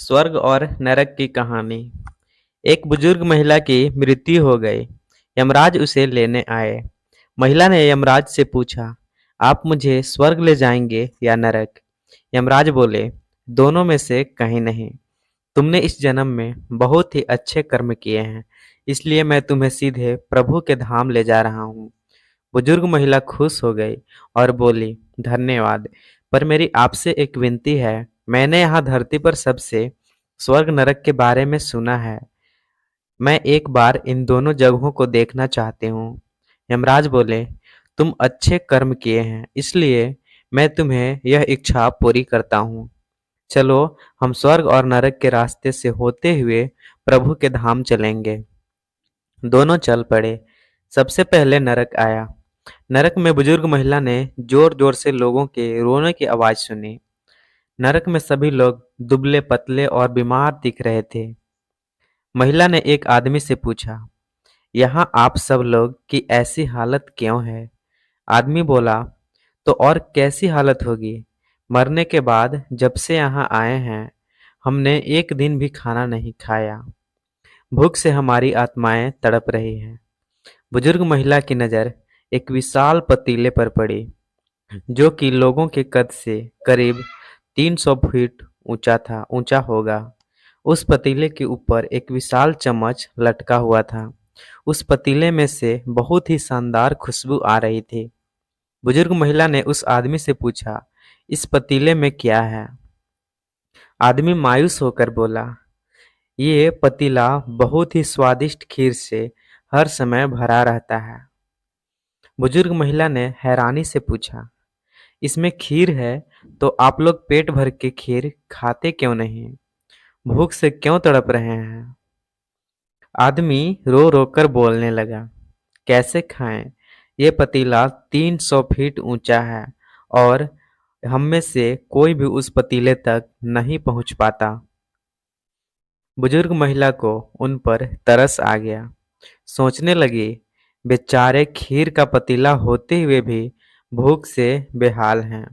स्वर्ग और नरक की कहानी। एक बुजुर्ग महिला की मृत्यु हो गई। यमराज उसे लेने आए। महिला ने यमराज से पूछा, आप मुझे स्वर्ग ले जाएंगे या नरक? यमराज बोले, दोनों में से कहीं नहीं। तुमने इस जन्म में बहुत ही अच्छे कर्म किए हैं, इसलिए मैं तुम्हें सीधे प्रभु के धाम ले जा रहा हूँ। बुजुर्ग महिला खुश हो गई और बोली, धन्यवाद, पर मेरी आपसे एक विनती है। मैंने यहाँ धरती पर सबसे स्वर्ग नरक के बारे में सुना है। मैं एक बार इन दोनों जगहों को देखना चाहती हूँ। यमराज बोले, तुम अच्छे कर्म किए हैं, इसलिए मैं तुम्हें यह इच्छा पूरी करता हूँ। चलो, हम स्वर्ग और नरक के रास्ते से होते हुए प्रभु के धाम चलेंगे। दोनों चल पड़े। सबसे पहले नरक आया। नरक में बुजुर्ग महिला ने जोर जोर से लोगों के रोने की आवाज सुनी। नरक में सभी लोग दुबले पतले और बीमार दिख रहे थे। महिला ने एक आदमी से पूछा, यहाँ आप सब लोग की ऐसी हालत क्यों है? आदमी बोला, तो और कैसी हालत होगी? मरने के बाद जब से यहाँ आए हैं, हमने एक दिन भी खाना नहीं खाया। भूख से हमारी आत्माएं तड़प रही हैं। बुजुर्ग महिला की नजर एक विशाल पतीले पर पड़ी, जो कि लोगों के कद से करीब 300 फीट ऊंचा होगा। उस पतीले के ऊपर एक विशाल चम्मच लटका हुआ था। उस पतीले में से बहुत ही शानदार खुशबू आ रही थी। बुजुर्ग महिला ने उस आदमी से पूछा, इस पतीले में क्या है? आदमी मायूस होकर बोला, ये पतीला बहुत ही स्वादिष्ट खीर से हर समय भरा रहता है। बुजुर्ग महिला ने हैरानी से पूछा, इसमें खीर है तो आप लोग पेट भर के खीर खाते क्यों नहीं? भूख से क्यों तड़प रहे हैं? आदमी रो रो कर बोलने लगा, कैसे खाएं? ये पतीला 300 फीट ऊंचा है और हम में से कोई भी उस पतीले तक नहीं पहुंच पाता। बुजुर्ग महिला को उन पर तरस आ गया। सोचने लगी, बेचारे खीर का पतीला होते हुए भी भूख से बेहाल हैं।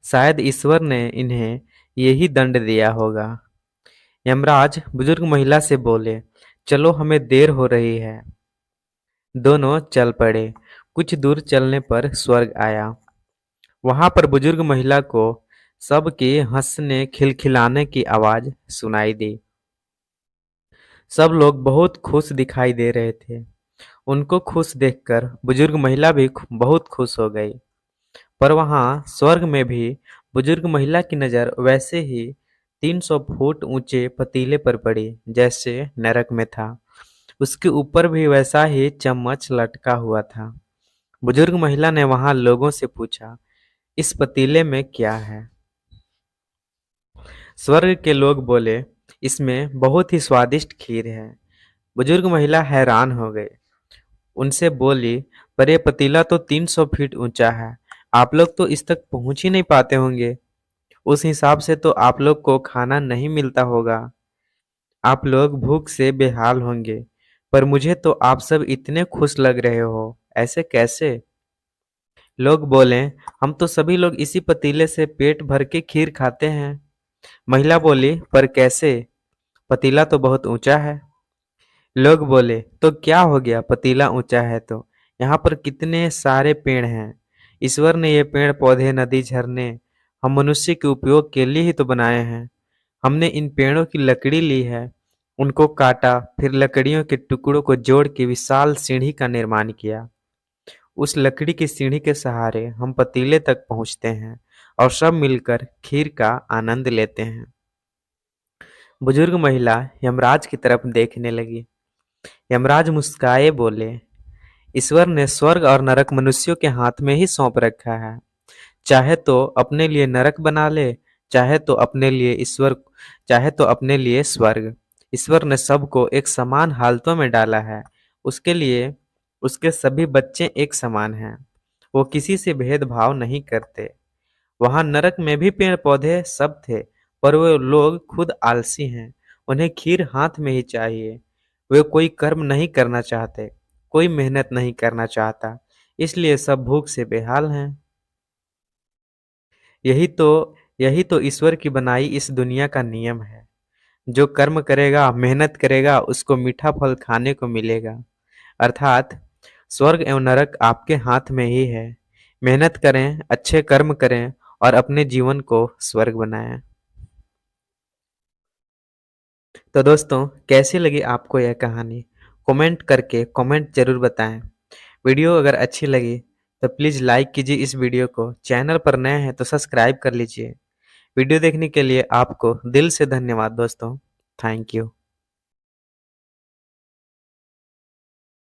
शायद ईश्वर ने इन्हें यही दंड दिया होगा। यमराज बुजुर्ग महिला से बोले, चलो, हमें देर हो रही है। दोनों चल पड़े। कुछ दूर चलने पर स्वर्ग आया। वहां पर बुजुर्ग महिला को सबके हंसने खिलखिलाने की आवाज सुनाई दी। सब लोग बहुत खुश दिखाई दे रहे थे। उनको खुश देखकर बुजुर्ग महिला भी बहुत खुश हो गई। पर वहां स्वर्ग में भी बुजुर्ग महिला की नजर वैसे ही 300 फुट ऊंचे पतीले पर पड़ी जैसे नरक में था। उसके ऊपर भी वैसा ही चम्मच लटका हुआ था। बुजुर्ग महिला ने वहां लोगों से पूछा, इस पतीले में क्या है? स्वर्ग के लोग बोले, इसमें बहुत ही स्वादिष्ट खीर है। बुजुर्ग महिला हैरान हो गई। उनसे बोली, पर यह पतीला तो 300 फीट ऊंचा है। आप लोग तो इस तक पहुंच ही नहीं पाते होंगे। उस हिसाब से तो आप लोग को खाना नहीं मिलता होगा। आप लोग भूख से बेहाल होंगे। पर मुझे तो आप सब इतने खुश लग रहे हो, ऐसे कैसे? लोग बोले, हम तो सभी लोग इसी पतीले से पेट भर के खीर खाते हैं। महिला बोली, पर कैसे? पतीला तो बहुत ऊंचा है। लोग बोले, तो क्या हो गया, पतीला ऊंचा है तो यहाँ पर कितने सारे पेड़ हैं। ईश्वर ने ये पेड़ पौधे नदी झरने हम मनुष्य के उपयोग के लिए ही तो बनाए हैं। हमने इन पेड़ों की लकड़ी ली है, उनको काटा, फिर लकड़ियों के टुकड़ों को जोड़ के विशाल सीढ़ी का निर्माण किया। उस लकड़ी की सीढ़ी के सहारे हम पतीले तक पहुंचते हैं और सब मिलकर खीर का आनंद लेते हैं। बुजुर्ग महिला यमराज की तरफ देखने लगी। यमराज मुस्काए बोले, ईश्वर ने स्वर्ग और नरक मनुष्यों के हाथ में ही सौंप रखा है। चाहे तो अपने लिए नरक बना ले, चाहे तो अपने लिए ईश्वर चाहे तो अपने लिए स्वर्ग। ईश्वर ने सबको एक समान हालतों में डाला है। उसके लिए उसके सभी बच्चे एक समान हैं। वो किसी से भेदभाव नहीं करते। वहां नरक में भी पेड़ पौधे सब थे, पर वे लोग खुद आलसी हैं। उन्हें खीर हाथ में ही चाहिए। वे कोई कर्म नहीं करना चाहते, कोई मेहनत नहीं करना चाहता, इसलिए सब भूख से बेहाल हैं। यही तो यही तो ईश्वर की बनाई इस दुनिया का नियम है। जो कर्म करेगा, मेहनत करेगा, उसको मीठा फल खाने को मिलेगा। अर्थात स्वर्ग एवं नरक आपके हाथ में ही है। मेहनत करें, अच्छे कर्म करें और अपने जीवन को स्वर्ग बनाएं। तो दोस्तों, कैसी लगी आपको यह कहानी? कमेंट करके कमेंट जरूर बताएं। वीडियो अगर अच्छी लगी तो प्लीज़ लाइक कीजिए इस वीडियो को। चैनल पर नए हैं तो सब्सक्राइब कर लीजिए। वीडियो देखने के लिए आपको दिल से धन्यवाद दोस्तों। Thank you.